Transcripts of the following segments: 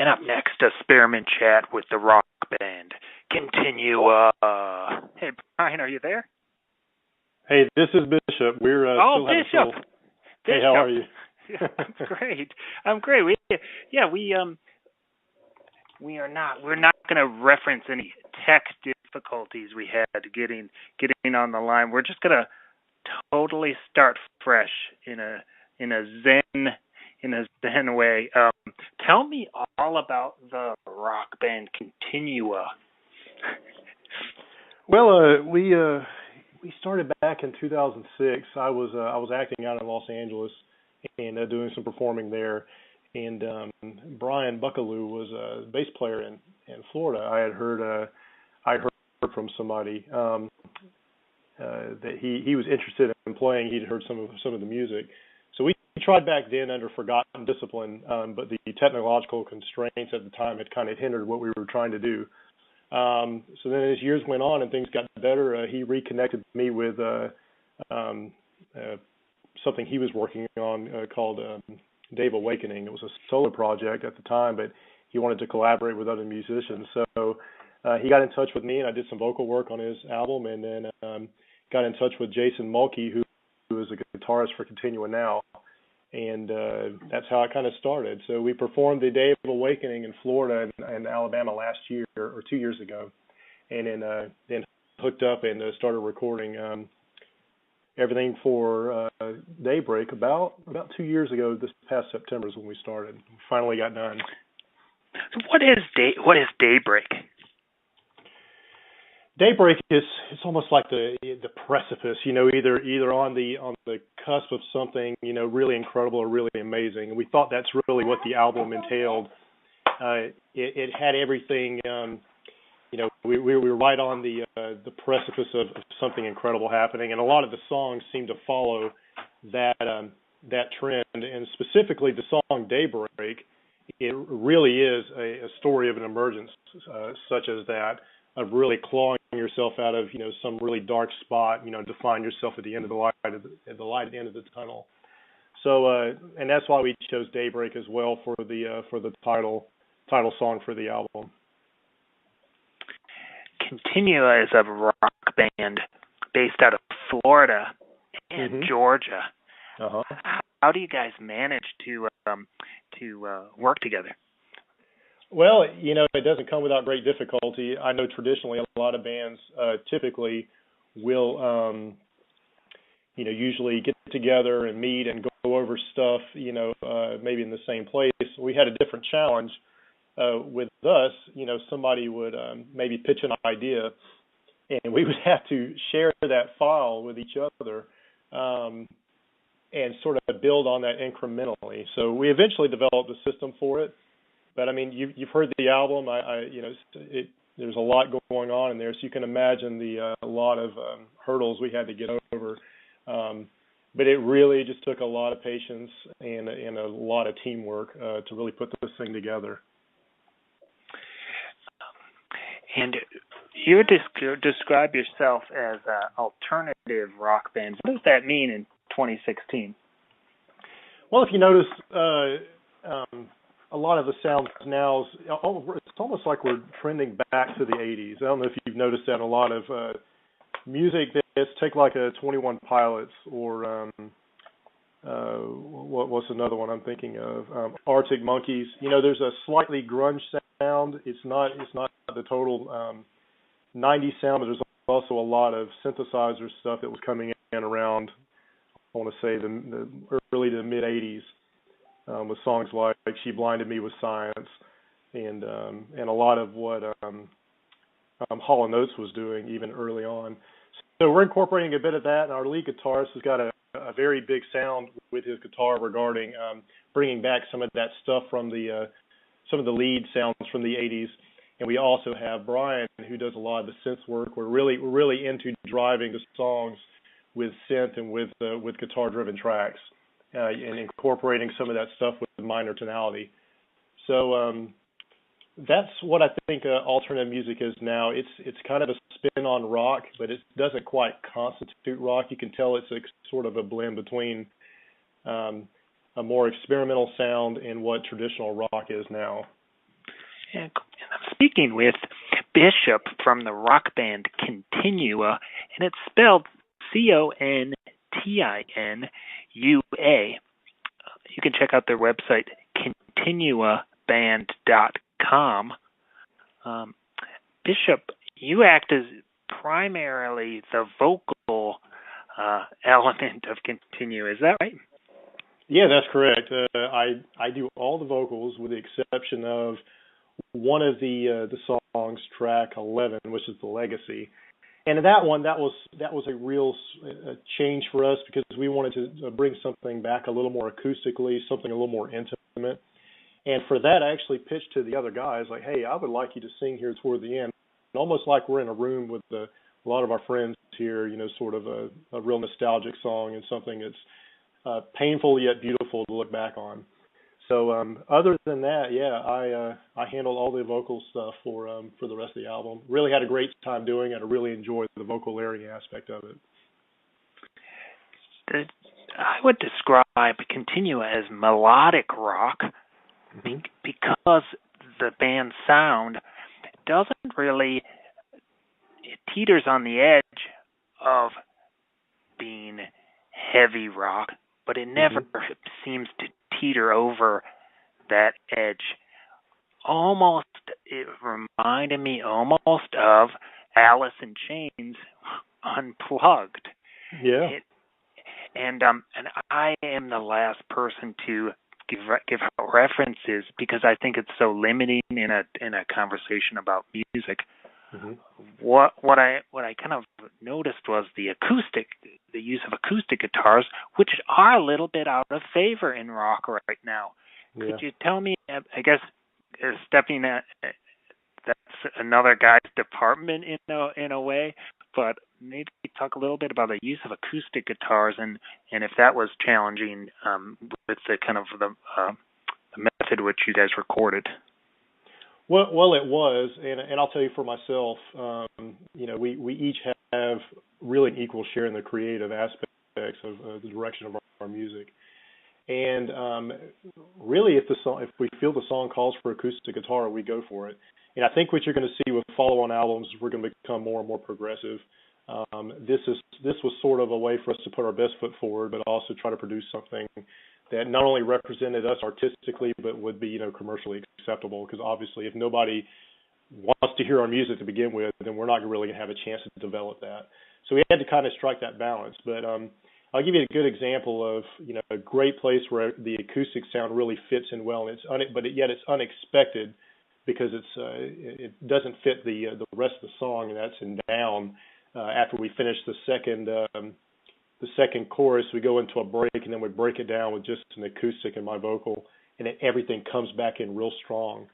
And up next, a Spearmint Chat with the rock band Continua. Hey, Brian, are you there? Hey, this is Bishop. We're still having Bishop. trouble. Hey, how are you? I'm great. I'm great. We're not going to reference any tech difficulties we had getting on the line. We're just going to totally start fresh in a zen way. Tell me all about the rock band Continua. Well, we started back in 2006. I was acting out in Los Angeles and doing some performing there. And Brian Buckaloo was a bass player in Florida. I heard from somebody that he was interested in playing. He'd heard some of the music. So we tried back then under Forgotten Discipline, but the technological constraints at the time had kind of hindered what we were trying to do. So then as years went on and things got better, he reconnected me with something he was working on called Dave Awakening. It was a solo project at the time, but he wanted to collaborate with other musicians. So he got in touch with me, and I did some vocal work on his album, and then got in touch with Jason Mulkey, who is a guitarist for Continua now. And that's how it kind of started. So we performed the Day of Awakening in Florida and Alabama last year or 2 years ago, and then hooked up and started recording everything for Daybreak about 2 years ago. This past September is when we started. We finally got done. So what is Daybreak? Daybreak is it's almost like the precipice, either on the cusp of something, really incredible or really amazing. And we thought that's really what the album entailed. It had everything. We were right on the precipice of something incredible happening, and a lot of the songs seem to follow that trend. And specifically, the song Daybreak, it really is a story of an emergence, such as that, of really clawing yourself out of some really dark spot, to find yourself at the end of the light, at the end of the tunnel. So and that's why we chose Daybreak as well for the title song for the album. Continua is a rock band based out of Florida and Georgia. Uh-huh. How do you guys manage to work together? Well, it doesn't come without great difficulty. I know traditionally a lot of bands typically will, usually get together and meet and go over stuff, maybe in the same place. We had a different challenge with us. Somebody would maybe pitch an idea, and we would have to share that file with each other and sort of build on that incrementally. So we eventually developed a system for it. But I mean, you've heard the album. There's a lot going on in there, so you can imagine a lot of hurdles we had to get over. But it really just took a lot of patience and a lot of teamwork to really put this thing together. And you describe yourself as an alternative rock band. What does that mean in 2016? Well, if you notice. A lot of the sounds now, it's almost like we're trending back to the 80s. I don't know if you've noticed that in a lot of music that's take like a 21 Pilots or what's another one I'm thinking of? Arctic Monkeys. There's a slightly grunge sound. It's not the total 90s sound, but there's also a lot of synthesizer stuff that was coming in around, I want to say, the early to mid 80s. With songs like "She Blinded Me with Science" and a lot of what Hall & Oates was doing even early on. So we're incorporating a bit of that, and our lead guitarist has got a very big sound with his guitar regarding bringing back some of that stuff from some of the lead sounds from the 80s. And we also have Brian, who does a lot of the synth work. We're really into driving the songs with synth and with guitar-driven tracks. And incorporating some of that stuff with minor tonality. So that's what I think alternative music is now. It's kind of a spin on rock, but it doesn't quite constitute rock. You can tell it's sort of a blend between a more experimental sound and what traditional rock is now. And I'm speaking with Bishop from the rock band Continua, and it's spelled Continua. You can check out their website, continuaband.com. Um, Bishop, you act as primarily the vocal element of Continua. Is that right? Yeah, that's correct. I do all the vocals with the exception of one of the songs, track 11, which is the Legacy. And that one, that was a real change for us because we wanted to bring something back a little more acoustically, something a little more intimate. And for that, I actually pitched to the other guys, like, hey, I would like you to sing here toward the end, almost like we're in a room with a lot of our friends here, sort of a real nostalgic song and something that's painful yet beautiful to look back on. So other than that, yeah, I handled all the vocal stuff for the rest of the album. Really had a great time doing it. I really enjoyed the vocal layering aspect of it. I would describe Continua as melodic rock because the band's sound doesn't really, it teeters on the edge of being heavy rock, but it never seems to teeter over that edge. Almost, it reminded me almost of Alice in Chains Unplugged. Yeah. And I am the last person to give out references because I think it's so limiting in a conversation about music. What I kind of noticed was the use of acoustic guitars, which are a little bit out of favor in rock right now. Yeah. Could you tell me? I guess stepping at that's another guy's department in a way, but maybe talk a little bit about the use of acoustic guitars and if that was challenging with the kind of the method which you guys recorded. Well, it was, and I'll tell you for myself, we each have really an equal share in the creative aspects of the direction of our music. And really, if we feel the song calls for acoustic guitar, we go for it. And I think what you're going to see with follow-on albums is we're going to become more and more progressive. This was sort of a way for us to put our best foot forward, but also try to produce something that not only represented us artistically, but would be commercially acceptable. Because obviously, if nobody wants to hear our music to begin with, then we're not really going to have a chance to develop that. So we had to kind of strike that balance. But I'll give you a good example of a great place where the acoustic sound really fits in well, and yet it's unexpected because it doesn't fit the rest of the song, and that's in Down. After we finish the second chorus, we go into a break, and then we break it down with just an acoustic and my vocal, and then everything comes back in real strong.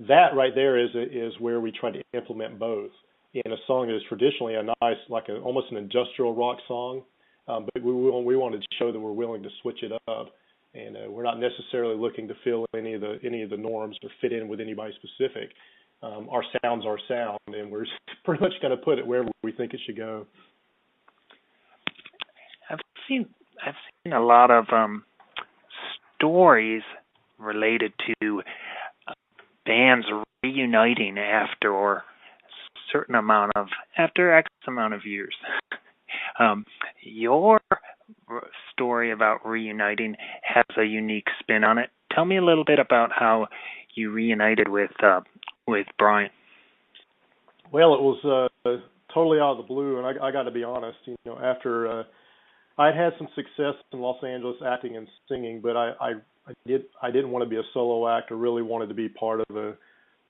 That right there is where we try to implement both in a song that is traditionally a nice, almost an industrial rock song. But we wanted to show that we're willing to switch it up, and we're not necessarily looking to fill any of the norms or fit in with anybody specific. Our sound's our sound, and we're pretty much going to put it wherever we think it should go. I've seen a lot of stories related to bands reuniting after X amount of years. Your story about reuniting has a unique spin on it. Tell me a little bit about how you reunited with Brian. Well, it was totally out of the blue, and I got to be honest. After I'd had some success in Los Angeles acting and singing, but I didn't want to be a solo act. I really wanted to be part of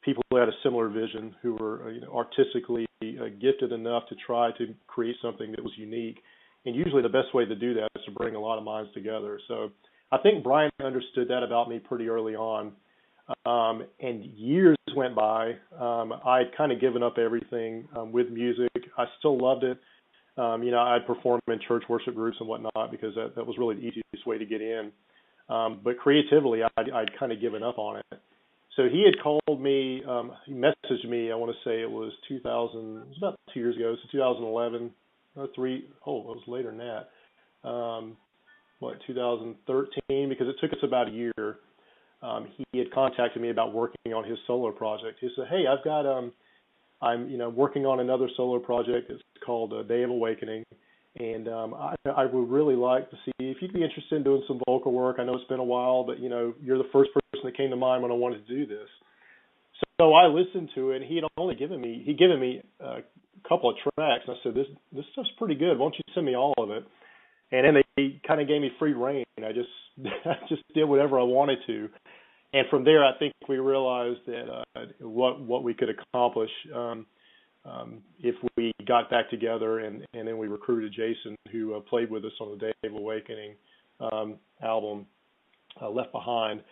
people who had a similar vision, who were artistically gifted enough to try to create something that was unique. And usually the best way to do that is to bring a lot of minds together. So I think Brian understood that about me pretty early on. And years went by. I'd kind of given up everything with music. I still loved it. I'd perform in church worship groups and whatnot because that was really the easiest way to get in. But creatively, I'd kind of given up on it. So he had called me, he messaged me, I want to say it was about 2 years ago, so 2011, it was later than that, 2013, because it took us about a year. he had contacted me about working on his solo project. He said, "Hey, I've got I'm working on another solo project. It's called Day of Awakening, and I would really like to see if you'd be interested in doing some vocal work. I know it's been a while, but you're the first person that came to mind when I wanted to do this." So I listened to it, and he'd given me a couple of tracks. And I said, "This stuff's pretty good. Why don't you send me all of it?" And then they kind of gave me free rein. I just I just did whatever I wanted to. And from there, I think we realized that what we could accomplish if we got back together, and then we recruited Jason, who played with us on the Day of Awakening album, Left Behind,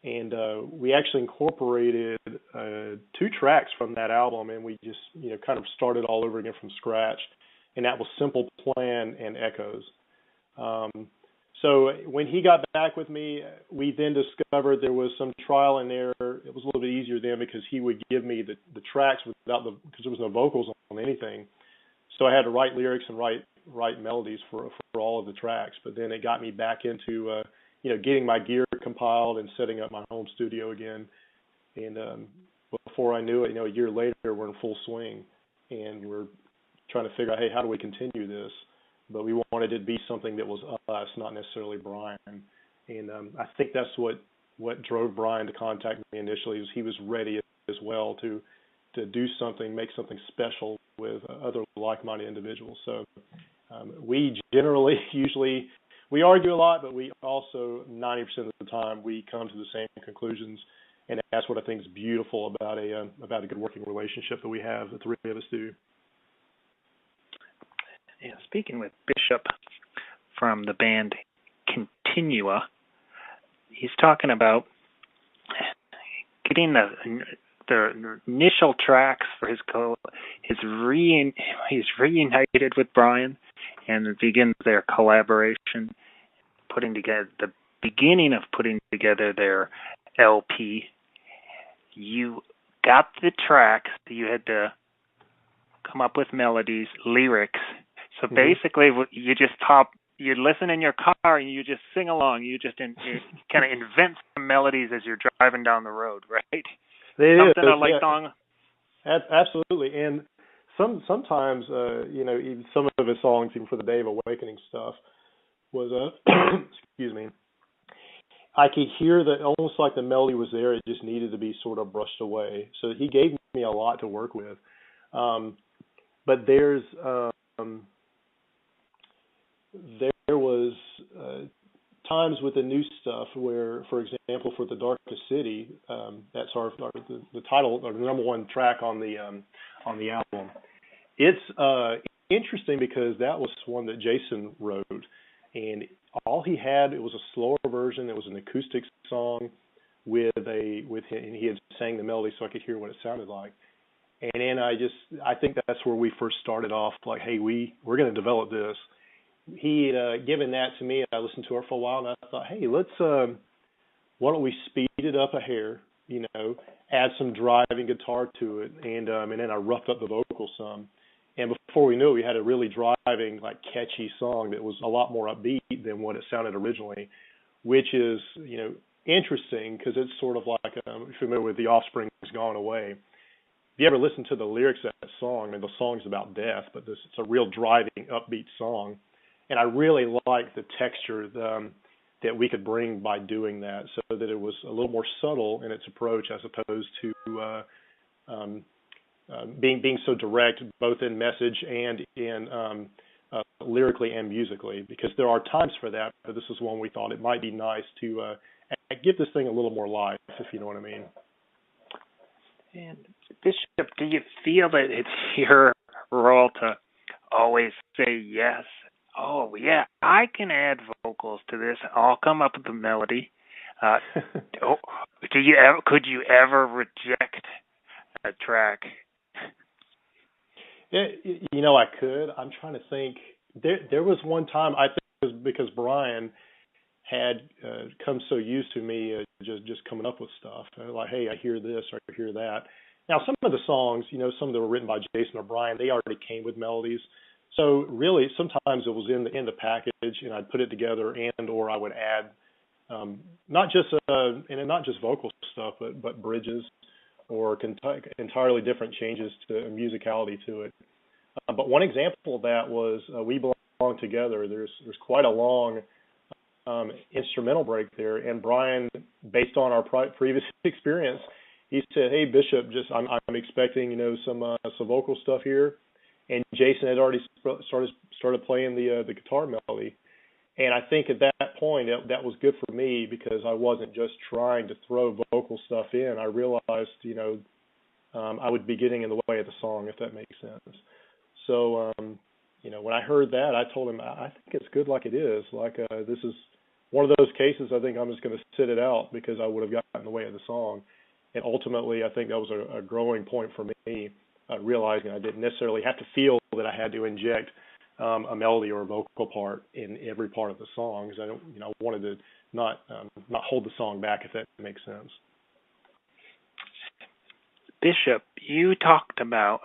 and we actually incorporated 2 tracks from that album, and we just kind of started all over again from scratch, and that was Simple Plan and Echoes. So when he got back with me, we then discovered there was some trial in there. It was a little bit easier then because he would give me the tracks because there was no vocals on anything. So I had to write lyrics and write melodies for all of the tracks. But then it got me back into getting my gear compiled and setting up my home studio again. And before I knew it, a year later, we're in full swing, and we're trying to figure out, hey, how do we continue this? But we wanted it to be something that was us, not necessarily Brian. And I think that's what drove Brian to contact me initially. Was he was ready as well to do something, make something special with other like-minded individuals. So we generally, usually, we argue a lot, but we also 90% of the time we come to the same conclusions, and that's what I think is beautiful about a good working relationship that we have. The 3 of us do. Yeah, speaking with Bishop from the band Continua, he's talking about getting the initial tracks for he's reunited with Brian, and it begins their collaboration, putting together the beginning of putting together their LP. You got the tracks, you had to come up with melodies, lyrics. So basically, you listen in your car and you just sing along. You just kind of invent some melodies as you're driving down the road, right? Something a light song. Absolutely, and sometimes even some of his songs, even for the Day of Awakening stuff, was excuse me. I could hear that almost like the melody was there. It just needed to be sort of brushed away. So he gave me a lot to work with. But there was times with the new stuff where, for example, for The Darkest City, that's the title or the number 1 track on the album. It's interesting because that was one that Jason wrote, and all he had, it was a slower version. It was an acoustic song with him, and he had sang the melody so I could hear what it sounded like. And then I think that's where we first started off, like, hey, we're going to develop this. He had given that to me, and I listened to it for a while, and I thought, hey, why don't we speed it up a hair, add some driving guitar to it, and then I roughed up the vocals some. And before we knew it, we had a really driving, like, catchy song that was a lot more upbeat than what it sounded originally, which is, interesting because it's sort of like, if you're familiar with The Offspring's Gone Away. If you ever listen to the lyrics of that song, the song's about death, but it's a real driving, upbeat song. And I really like the texture that we could bring by doing that, so that it was a little more subtle in its approach as opposed to being so direct, both in message and in lyrically and musically, because there are times for that, but this is one we thought it might be nice to give this thing a little more life, if you know what I mean. And Bishop, do you feel that it's your role to always say yes? Oh, yeah, I can add vocals to this. I'll come up with the melody. Could you ever reject a track? Yeah, I could. I'm trying to think. There was one time, I think it was because Brian had come so used to me just coming up with stuff. Like, hey, I hear this or I hear that. Now, some of the songs, some that were written by Jason or Brian, they already came with melodies. So really, sometimes it was in the package, and I'd put it together, or I would add not just vocal stuff, but bridges or entirely different changes to musicality to it. But one example of that was We Belong Together. There's quite a long instrumental break there, and Brian, based on our previous experience, he said, "Hey Bishop, I'm expecting some vocal stuff here," and Jason had already started playing the guitar melody, and I think at that point that was good for me because I wasn't just trying to throw vocal stuff in. I realized I would be getting in the way of the song, if that makes sense. So when I heard that, I told him I think it's good like it is. This is one of those cases. I think I'm just going to sit it out because I would have gotten in the way of the song. And ultimately, I think that was a growing point for me, realizing I didn't necessarily have to feel that I had to inject a melody or a vocal part in every part of the song, because I wanted to not hold the song back, if that makes sense. Bishop, you talked about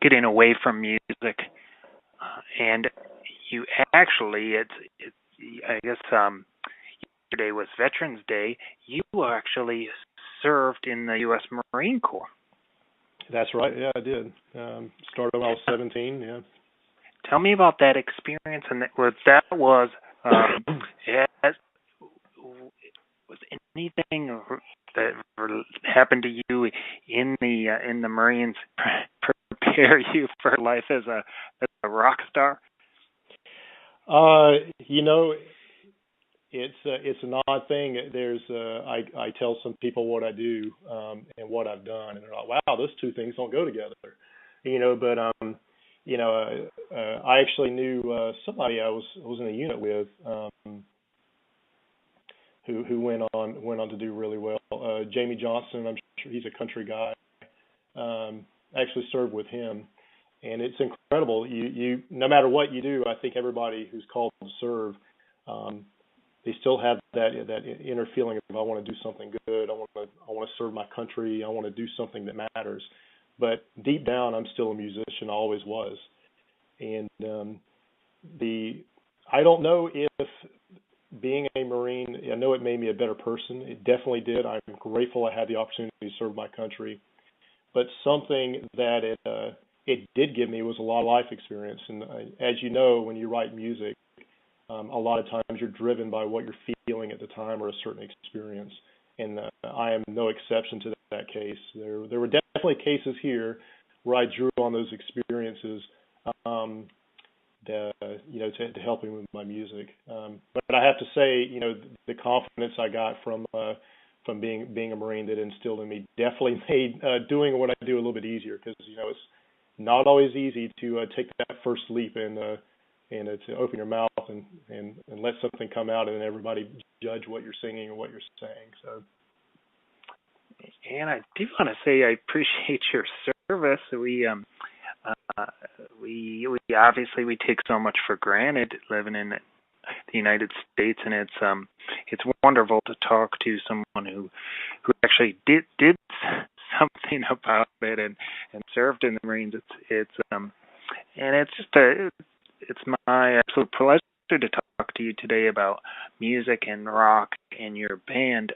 getting away from music, and you actually, I guess yesterday was Veterans Day. You actually served in the U.S. Marine Corps. That's right. Yeah, I did. Started when I was 17. Yeah. Tell me about that experience, and was anything that happened to you in the Marines prepare you for life as a rock star? It's an odd thing. I tell some people what I do and what I've done, and they're like, "Wow, those two things don't go together," But I actually knew somebody I was in a unit with who went on to do really well. Jamie Johnson, I'm sure he's a country guy. I actually served with him, and it's incredible. You no matter what you do, I think everybody who's called to serve. They still have that inner feeling of I want to do something good. I want to serve my country. I want to do something that matters. But deep down, I'm still a musician. I always was. And I don't know if being a Marine, I know it made me a better person. It definitely did. I'm grateful I had the opportunity to serve my country. But something that it did give me was a lot of life experience. And as you know, when you write music, a lot of times you're driven by what you're feeling at the time or a certain experience, and I am no exception to that case. There were definitely cases here where I drew on those experiences to help me with my music. But I have to say, the confidence I got from being a Marine that instilled in me definitely made doing what I do a little bit easier, because it's not always easy to take that first leap and to open your mouth and let something come out and then everybody judge what you're singing or what you're saying. So, and I do want to say I appreciate your service. We obviously we take so much for granted living in the United States, and it's wonderful to talk to someone who actually did something about it and served in the Marines. It's my absolute pleasure to talk to you today about music and rock and your band.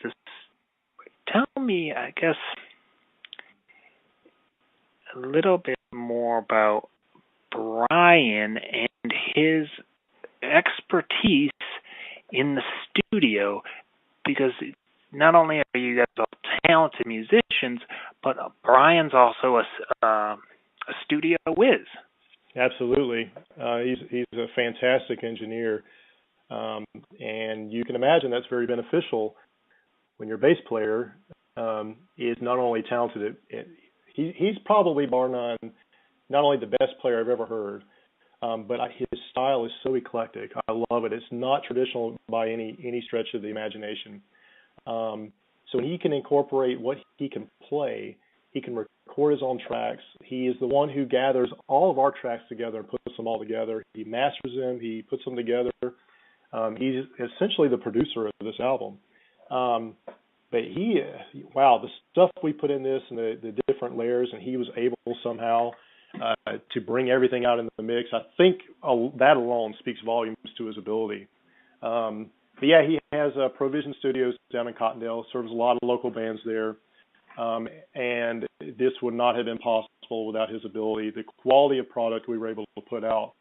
Just tell me, I guess, a little bit more about Brian and his expertise in the studio, because not only are you guys all talented musicians, but Brian's also a studio whiz. Absolutely. He's a fantastic engineer, and you can imagine that's very beneficial when your bass player is not only talented he's probably bar none not only the best player I've ever heard, but his style is so eclectic. I love it. It's not traditional by any stretch of the imagination. So he can incorporate what he can play. He can record his own tracks. He is the one who gathers all of our tracks together and puts them all together. He masters them. He puts them together. He's essentially the producer of this album. But the stuff we put in this and the different layers, and he was able somehow to bring everything out in the mix. I think that alone speaks volumes to his ability. but yeah, he has Provision Studios down in Cottondale. Serves a lot of local bands there, and this would not have been possible without his ability. The quality of product we were able to put out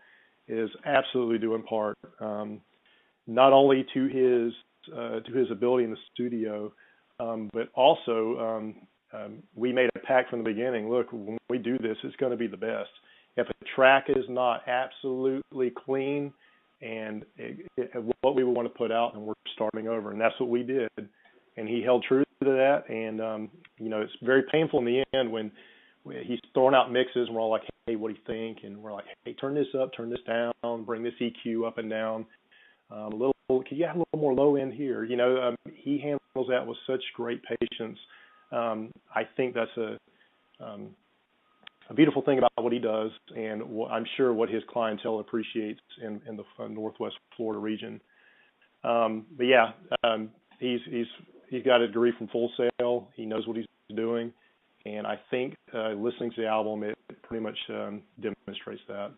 is absolutely due in part not only to his ability in the studio, but also we made a pact from the beginning. Look, when we do this, it's going to be the best. If a track is not absolutely clean and what we would want to put out, and we're starting over, and that's what we did. And he held true to that. And it's very painful in the end when he's throwing out mixes, and we're all like, "Hey, what do you think?" And we're like, "Hey, turn this up, turn this down, bring this EQ up and down. Can you have a little more low end here?" He handles that with such great patience. I think that's a beautiful thing about what he does, and I'm sure what his clientele appreciates in the Northwest Florida region. But yeah, he's got a degree from Full Sail. He knows what he's doing, and I think listening to the album, it pretty much demonstrates that.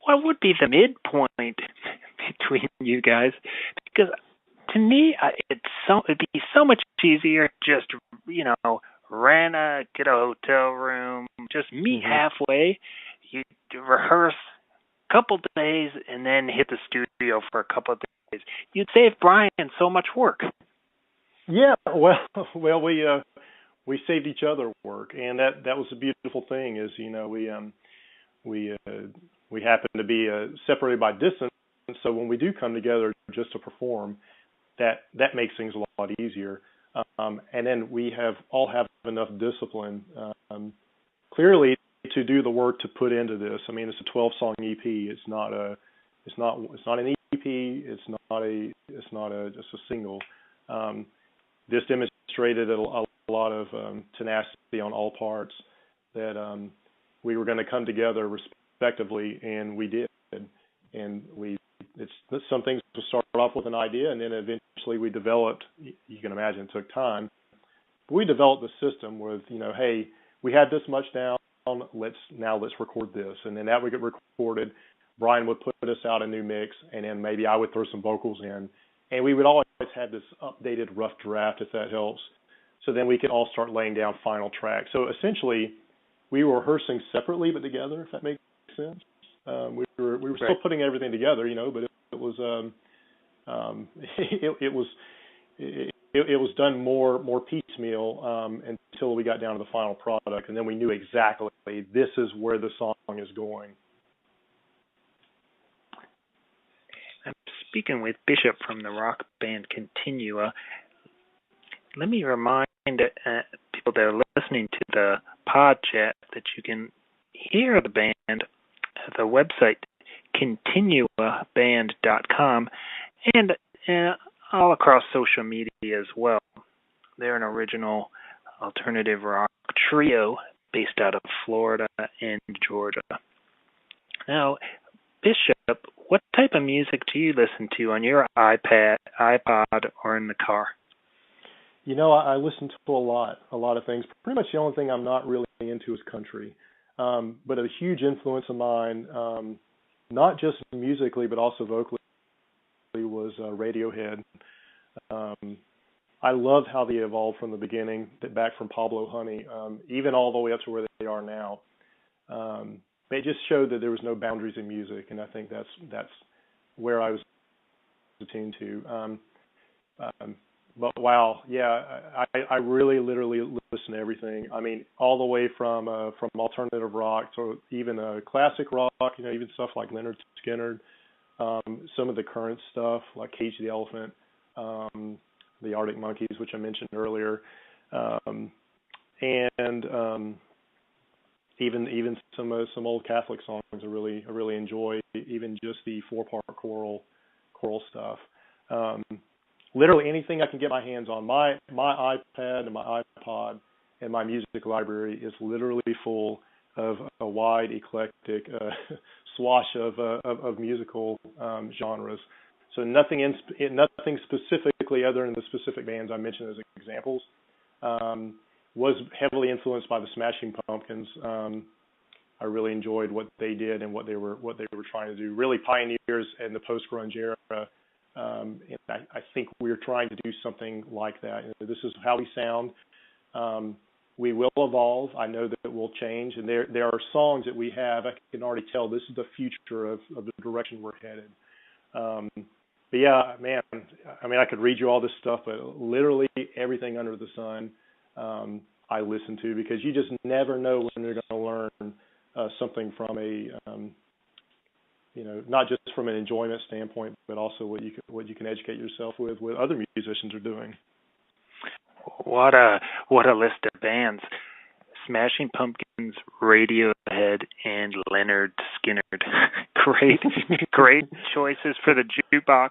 What would be the midpoint between you guys? Because to me, it'd be so much easier just get a hotel room, just meet halfway. You rehearse a couple days and then hit the studio for a couple of days. You'd save Brian so much work. Yeah, well, we saved each other work, and that was the beautiful thing is we happen to be separated by distance, so when we do come together just to perform, that makes things a lot easier. And then we all have enough discipline, clearly, to do the work to put into this. I mean, it's a 12-song EP. It's not an EP. It's not just a single. This demonstrated a lot of tenacity on all parts that we were going to come together respectively, and we did. And it's some things to start off with an idea, and then eventually we developed. You can imagine it took time. But we developed the system with, hey, we had this much down. Let's record this, and then that would get recorded. Brian would put us out a new mix, and then maybe I would throw some vocals in, and we would always have this updated rough draft, if that helps. So then we could all start laying down final tracks. So essentially, we were rehearsing separately but together, if that makes sense. We were still putting everything together, but it was done more piecemeal until we got down to the final product, and then we knew exactly this is where the song is going. I'm speaking with Bishop from the rock band Continua. Let me remind people that are listening to the pod chat that you can hear the band at the website continuaband.com and all across social media as well. They're an original alternative rock trio based out of Florida and Georgia. Now, Bishop, what type of music do you listen to on your iPod, or in the car? I listen to a lot of things. Pretty much the only thing I'm not really into is country. But a huge influence of mine, not just musically but also vocally, was Radiohead. I love how they evolved from the beginning, back from Pablo Honey, even all the way up to where they are now. They just showed that there was no boundaries in music, and I think that's where I was attuned to. But wow, yeah, I really literally listen to everything. I mean, all the way from alternative rock to even classic rock, even stuff like Leonard Skinner, some of the current stuff like Cage the Elephant, the Arctic Monkeys, which I mentioned earlier, and even some old Catholic songs I really enjoy, even just the 4-part choral stuff. Literally anything I can get my hands on. My iPad and my iPod and my music library is literally full of a wide, eclectic swash of musical genres. So nothing specifically other than the specific bands I mentioned as examples. Was heavily influenced by the Smashing Pumpkins. I really enjoyed what they did and what they were trying to do. Really pioneers in the post-grunge era. And I think we're trying to do something like that. This is how we sound. We will evolve. I know that it will change. And there are songs that we have, I can already tell this is the future of the direction we're headed. But yeah, man, I mean, I could read you all this stuff, but literally everything under the sun I listen to, because you just never know when you're going to learn something from a not just from an enjoyment standpoint, but also what you can educate yourself with what other musicians are doing. What a list of bands: Smashing Pumpkins, Radiohead, and Leonard Skinner. Great choices for the jukebox.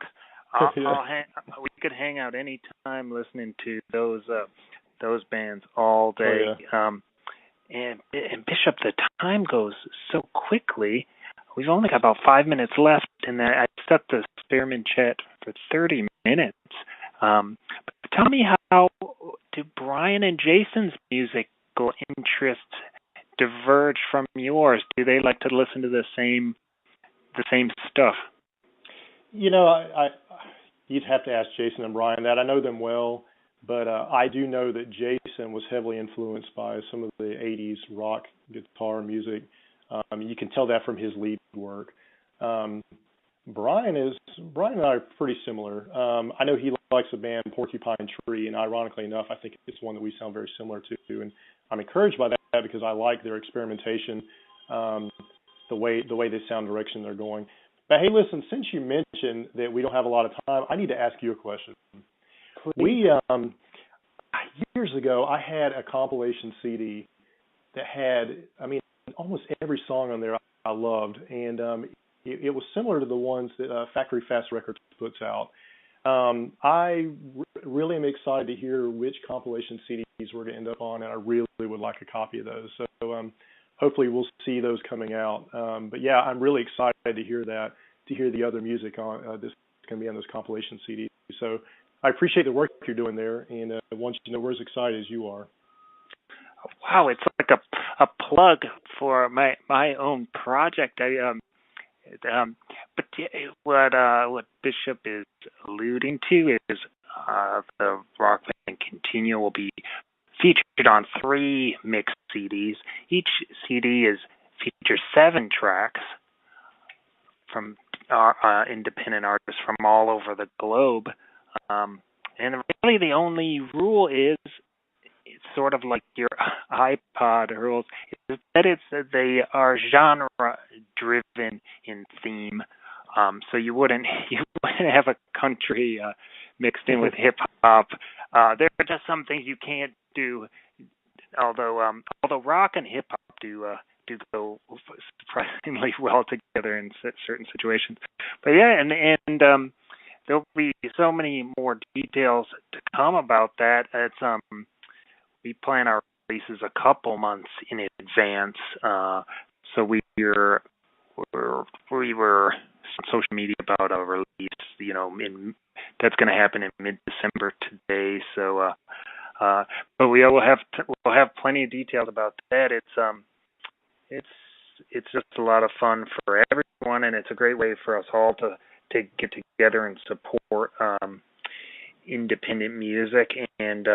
We could hang out any time listening to those bands all day. Oh, yeah. And Bishop, the time goes so quickly. We've only got about 5 minutes left, and I set the Spearman chat for 30 minutes. But tell me, how do Brian and Jason's musical interests diverge from yours? Do they like to listen to the same stuff? You'd have to ask Jason and Brian that. I know them well, but I do know that Jason was heavily influenced by some of the 80s rock guitar music. You can tell that from his lead work. Brian and I are pretty similar. I know he likes the band Porcupine Tree, and ironically enough, I think it's one that we sound very similar to. And I'm encouraged by that because I like their experimentation, the way they sound, direction they're going. But hey, listen, since you mentioned that we don't have a lot of time, I need to ask you a question. Please. Years ago, I had a compilation CD that had, almost every song on there I loved, and it was similar to the ones that Factory Fast Records puts out. I really am excited to hear which compilation CDs we're going to end up on, and I really would like a copy of those. So hopefully we'll see those coming out. But yeah, I'm really excited to hear the other music on this going to be on those compilation CDs. So I appreciate the work you're doing there, and I want you to know we're as excited as you are. Wow, it's like a plug for my own project. But what Bishop is alluding to is the rock band Continua will be featured on 3 mixed CDs. Each CD features 7 tracks from independent artists from all over the globe. And really the only rule is, it's sort of like your iPod rules, is that they are genre driven in theme. So you wouldn't have a country mixed in with hip hop. There are just some things you can't do. Although rock and hip hop do go surprisingly well together in certain situations. But yeah, and there'll be so many more details to come about that. It's we plan our releases a couple months in advance, so we were on social media about a release. That's going to happen in mid-December today. So, but we'll have plenty of details about that. It's just a lot of fun for everyone, and it's a great way for us all to get together and support independent music. And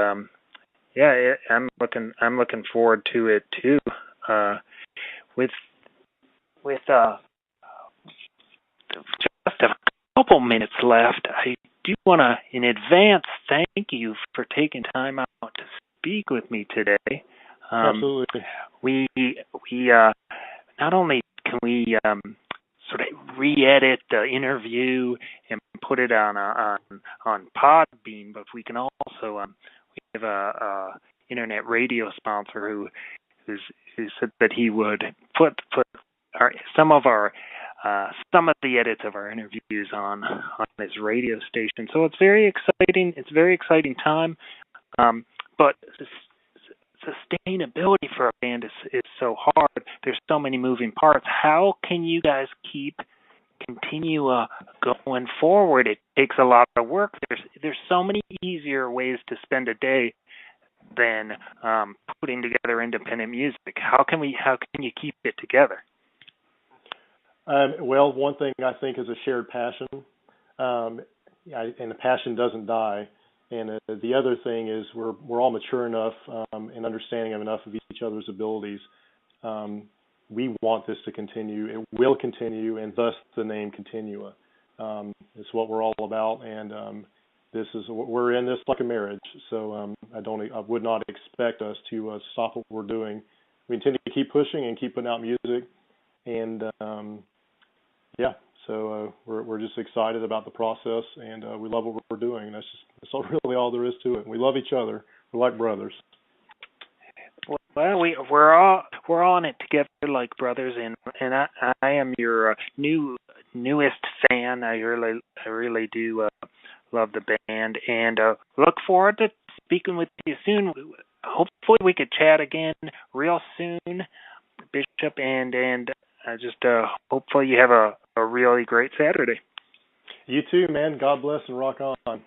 yeah, I'm looking forward to it too. With just a couple minutes left, I do want to, in advance, thank you for taking time out to speak with me today. Absolutely. We not only can we sort of re-edit the interview and put it on Podbean, but we can also we have a internet radio sponsor who said that he would put some of the edits of our interviews on his radio station. So it's very exciting. It's a very exciting time, but sustainability for a band is so hard. There's so many moving parts. How can you guys continue going forward? It takes a lot of work. There's so many easier ways to spend a day than putting together independent music. How can you keep it together? Well, one thing I think is a shared passion. and the passion doesn't die. And the other thing is we're all mature enough and understanding of enough of each other's abilities. We want this to continue. It will continue, and thus the name Continua. It's what we're all about, and we're in this like a marriage. So I would not expect us to stop what we're doing. We intend to keep pushing and keep putting out music, and so we're just excited about the process, and we love what we're doing. That's really all there is to it. We love each other. We're like brothers. Well, we're all in it together like brothers, and I am your newest fan. I really do love the band, and look forward to speaking with you soon. Hopefully, we could chat again real soon, Bishop, and just hopefully you have a really great Saturday. You too, man. God bless and rock on.